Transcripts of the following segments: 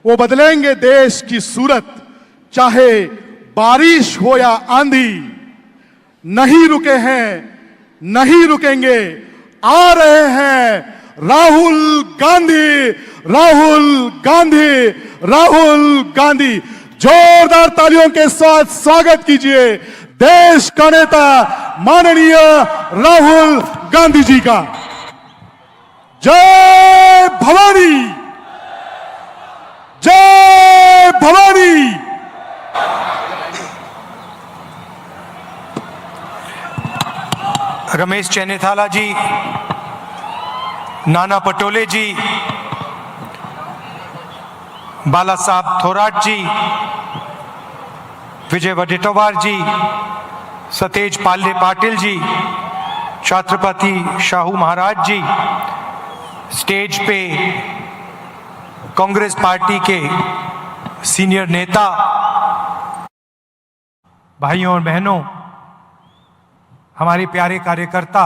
वो बदलेंगे देश की सूरत, चाहे बारिश हो या आंधी। नहीं रुके हैं, नहीं रुकेंगे, आ रहे हैं राहुल गांधी, राहुल गांधी, राहुल गांधी। जोरदार तालियों के साथ स्वागत कीजिए देश का नेता माननीय राहुल गांधी जी का। जय भवानी, जय भवानी। रमेश चैनेथाला जी, नाना पटोले जी, बाला साहब थोराट जी, विजय वडेट्टीवार जी, सतेज पाल्ले पाटिल जी, छत्रपति शाहू महाराज जी, स्टेज पे कांग्रेस पार्टी के सीनियर नेता, भाइयों और बहनों, हमारे प्यारे कार्यकर्ता,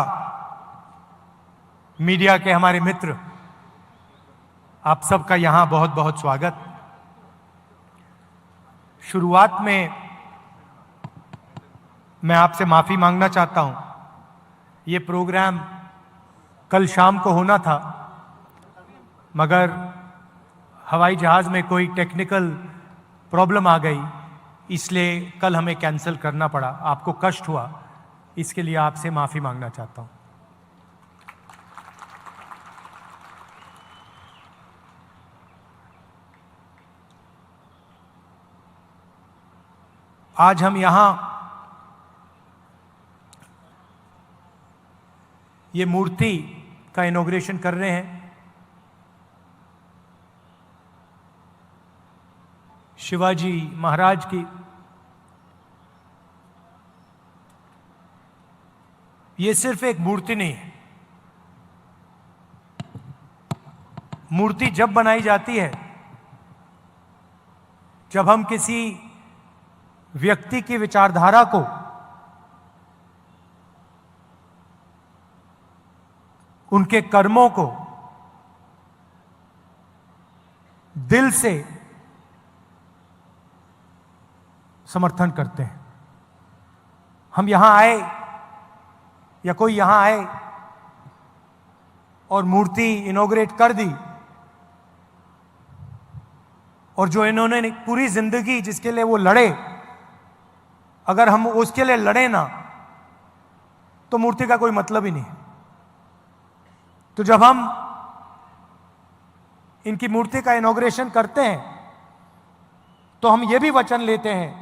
मीडिया के हमारे मित्र, आप सबका यहाँ बहुत बहुत स्वागत। शुरुआत में मैं आपसे माफ़ी मांगना चाहता हूँ। ये प्रोग्राम कल शाम को होना था, मगर हवाई जहाज़ में कोई टेक्निकल प्रॉब्लम आ गई, इसलिए कल हमें कैंसिल करना पड़ा। आपको कष्ट हुआ, इसके लिए आपसे माफ़ी मांगना चाहता हूँ। आज हम यहाँ ये मूर्ति का इनॉग्रेशन कर रहे हैं। शिवाजी महाराज की। ये सिर्फ एक मूर्ति नहीं है। मूर्ति जब बनाई जाती है, जब हम किसी व्यक्ति की विचारधारा को उनके कर्मों को दिल से समर्थन करते हैं। हम यहां आए या कोई यहां आए और मूर्ति इनॉग्रेट कर दी, और जो इन्होंने पूरी जिंदगी जिसके लिए वो लड़े, अगर हम उसके लिए लड़े ना, तो मूर्ति का कोई मतलब ही नहीं। तो जब हम इनकी मूर्ति का इनॉग्रेशन करते हैं, तो हम ये भी वचन लेते हैं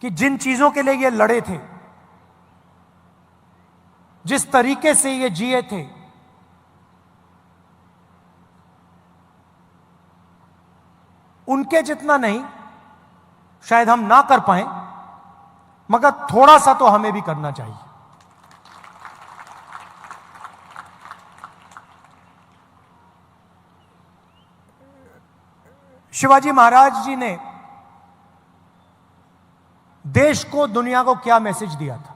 कि जिन चीजों के लिए ये लड़े थे, जिस तरीके से ये जिए थे, उनके जितना नहीं शायद हम ना कर पाए, मगर थोड़ा सा तो हमें भी करना चाहिए। शिवाजी महाराज जी ने देश को, दुनिया को क्या मैसेज दिया था?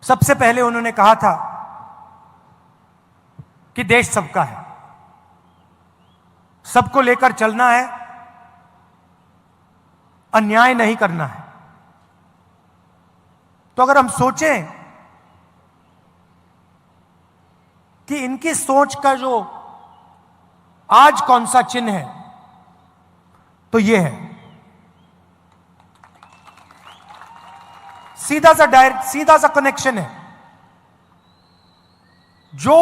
सबसे पहले उन्होंने कहा था कि देश सबका है, सबको लेकर चलना है, अन्याय नहीं करना है। तो अगर हम सोचें कि इनकी सोच का जो आज कौन सा चिन्ह है, तो यह है सीधा सा कनेक्शन है। जो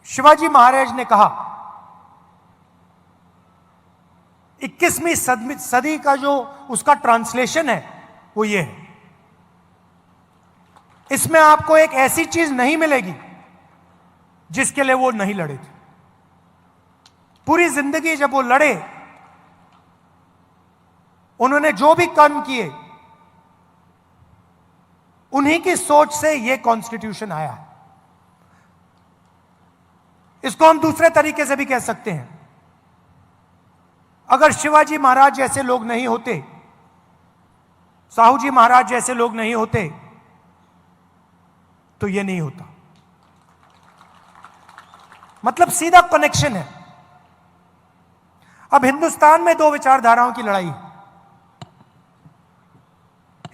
शिवाजी महाराज ने कहा, 21वीं सदी का जो उसका ट्रांसलेशन है, वो ये है। इसमें आपको एक ऐसी चीज नहीं मिलेगी जिसके लिए वो नहीं लड़े थे। पूरी जिंदगी जब वो लड़े, उन्होंने जो भी कर्म किए, उन्हीं की सोच से ये कॉन्स्टिट्यूशन आया है। इसको हम दूसरे तरीके से भी कह सकते हैं, अगर शिवाजी महाराज जैसे लोग नहीं होते, साहू जी महाराज जैसे लोग नहीं होते, तो ये नहीं होता। मतलब सीधा कनेक्शन है। अब हिंदुस्तान में दो विचारधाराओं की लड़ाई है।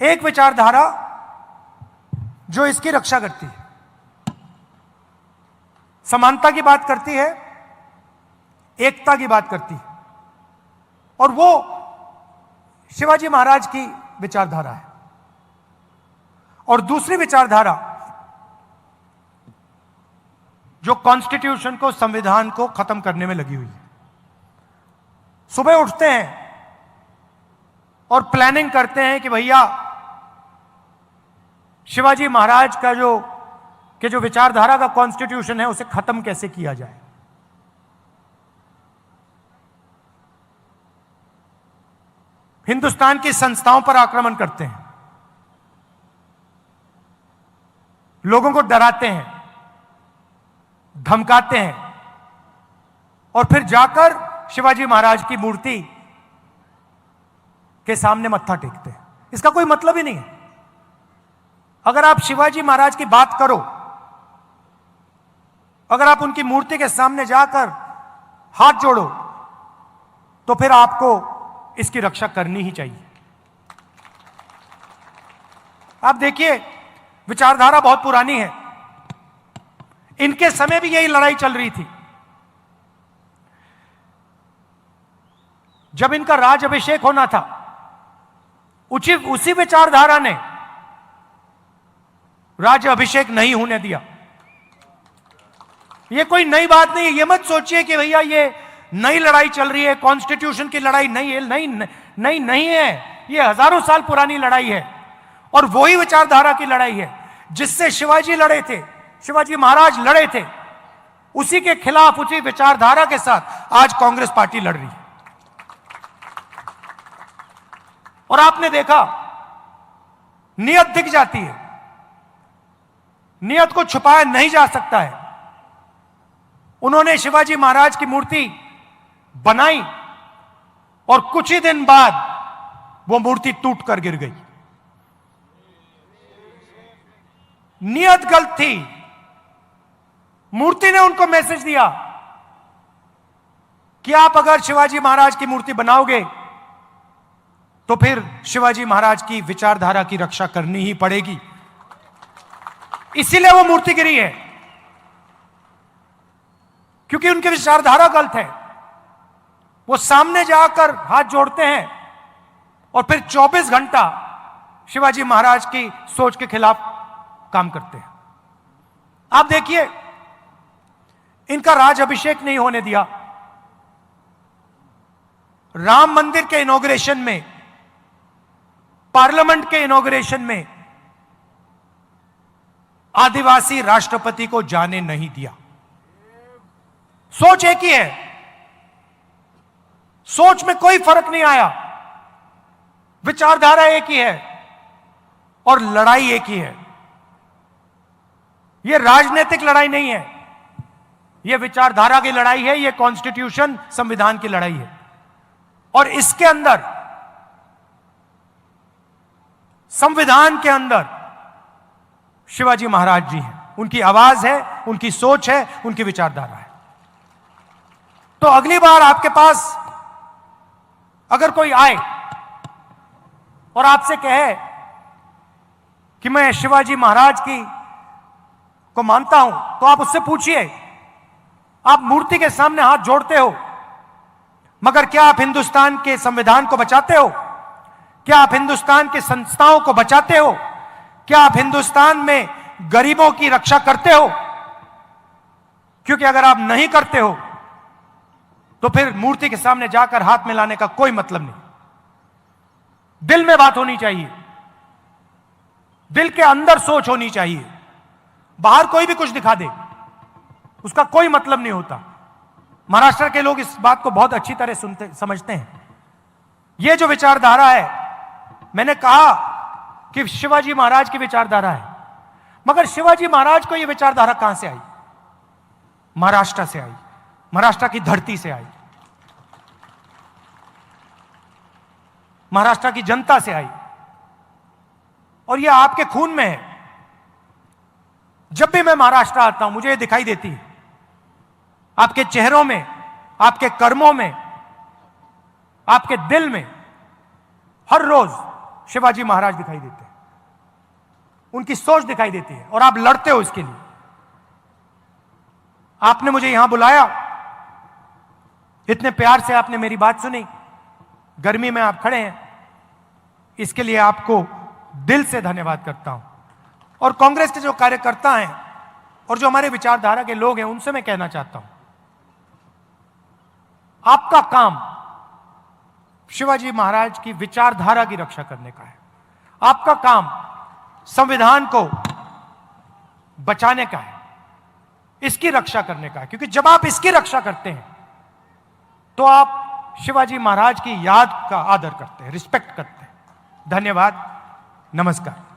एक विचारधारा जो इसकी रक्षा करती है, समानता की बात करती है, एकता की बात करती है, और वो शिवाजी महाराज की विचारधारा है। और दूसरी विचारधारा जो कॉन्स्टिट्यूशन को, संविधान को खत्म करने में लगी हुई है। सुबह उठते हैं और प्लानिंग करते हैं कि भैया शिवाजी महाराज का जो विचारधारा का कॉन्स्टिट्यूशन है उसे खत्म कैसे किया जाए। हिंदुस्तान की संस्थाओं पर आक्रमण करते हैं, लोगों को डराते हैं, धमकाते हैं, और फिर जाकर शिवाजी महाराज की मूर्ति के सामने मत्था टेकते हैं। इसका कोई मतलब ही नहीं है। अगर आप शिवाजी महाराज की बात करो, अगर आप उनकी मूर्ति के सामने जाकर हाथ जोड़ो, तो फिर आपको इसकी रक्षा करनी ही चाहिए। आप देखिए, विचारधारा बहुत पुरानी है। इनके समय भी यही लड़ाई चल रही थी। जब इनका राज अभिषेक होना था, उसी विचारधारा ने राज अभिषेक नहीं होने दिया। यह कोई नई बात नहीं है। यह मत सोचिए कि भैया ये नई लड़ाई चल रही है, कॉन्स्टिट्यूशन की लड़ाई नहीं है। नहीं है। यह हजारों साल पुरानी लड़ाई है, और वही विचारधारा की लड़ाई है जिससे शिवाजी लड़े थे, शिवाजी महाराज लड़े थे। उसी के खिलाफ, उसी विचारधारा के साथ आज कांग्रेस पार्टी लड़ रही है। और आपने देखा, नियत दिख जाती है, नियत को छुपाया नहीं जा सकता है। उन्होंने शिवाजी महाराज की मूर्ति बनाई और कुछ ही दिन बाद वो मूर्ति टूट कर गिर गई। नियत गलत थी। मूर्ति ने उनको मैसेज दिया कि आप अगर शिवाजी महाराज की मूर्ति बनाओगे तो फिर शिवाजी महाराज की विचारधारा की रक्षा करनी ही पड़ेगी। इसीलिए वो मूर्ति गिरी है, क्योंकि उनकी विचारधारा गलत है। वो सामने जाकर हाथ जोड़ते हैं और फिर 24 घंटा शिवाजी महाराज की सोच के खिलाफ काम करते हैं। आप देखिए, इनका राज अभिषेक नहीं होने दिया। राम मंदिर के इनॉग्रेशन में, पार्लियामेंट के इनॉग्रेशन में आदिवासी राष्ट्रपति को जाने नहीं दिया। सोच एक ही है, सोच में कोई फर्क नहीं आया, विचारधारा एक ही है और लड़ाई एक ही है। यह राजनीतिक लड़ाई नहीं है, यह विचारधारा की लड़ाई है, यह कॉन्स्टिट्यूशन, संविधान की लड़ाई है। और इसके अंदर, संविधान के अंदर शिवाजी महाराज जी हैं, उनकी आवाज है, उनकी सोच है, उनकी विचारधारा है। तो अगली बार आपके पास अगर कोई आए और आपसे कहे कि मैं शिवाजी महाराज को मानता हूं, तो आप उससे पूछिए, आप मूर्ति के सामने हाथ जोड़ते हो, मगर क्या आप हिंदुस्तान के संविधान को बचाते हो? क्या आप हिंदुस्तान की संस्थाओं को बचाते हो? क्या आप हिंदुस्तान में गरीबों की रक्षा करते हो? क्योंकि अगर आप नहीं करते हो तो फिर मूर्ति के सामने जाकर हाथ मिलाने का कोई मतलब नहीं। दिल में बात होनी चाहिए, दिल के अंदर सोच होनी चाहिए। बाहर कोई भी कुछ दिखा दे, उसका कोई मतलब नहीं होता। महाराष्ट्र के लोग इस बात को बहुत अच्छी तरह समझते हैं। यह जो विचारधारा है, मैंने कहा कि शिवाजी महाराज की विचारधारा है, मगर शिवाजी महाराज को यह विचारधारा कहां से आई? महाराष्ट्र से आई, महाराष्ट्र की धरती से आई, महाराष्ट्र की जनता से आई, और यह आपके खून में है। जब भी मैं महाराष्ट्र आता हूं, मुझे यह दिखाई देती है आपके चेहरों में, आपके कर्मों में, आपके दिल में हर रोज शिवाजी महाराज दिखाई देते हैं, उनकी सोच दिखाई देती है और आप लड़ते हो इसके लिए। आपने मुझे यहां बुलाया, इतने प्यार से आपने मेरी बात सुनी, गर्मी में आप खड़े हैं, इसके लिए आपको दिल से धन्यवाद करता हूं। और कांग्रेस के जो कार्यकर्ता हैं और जो हमारे विचारधारा के लोग हैं, उनसे मैं कहना चाहता हूं, आपका काम शिवाजी महाराज की विचारधारा की रक्षा करने का है। आपका काम संविधान को बचाने का है, इसकी रक्षा करने का है, क्योंकि जब आप इसकी रक्षा करते हैं तो आप शिवाजी महाराज की याद का आदर करते हैं, रिस्पेक्ट करते हैं। धन्यवाद, नमस्कार।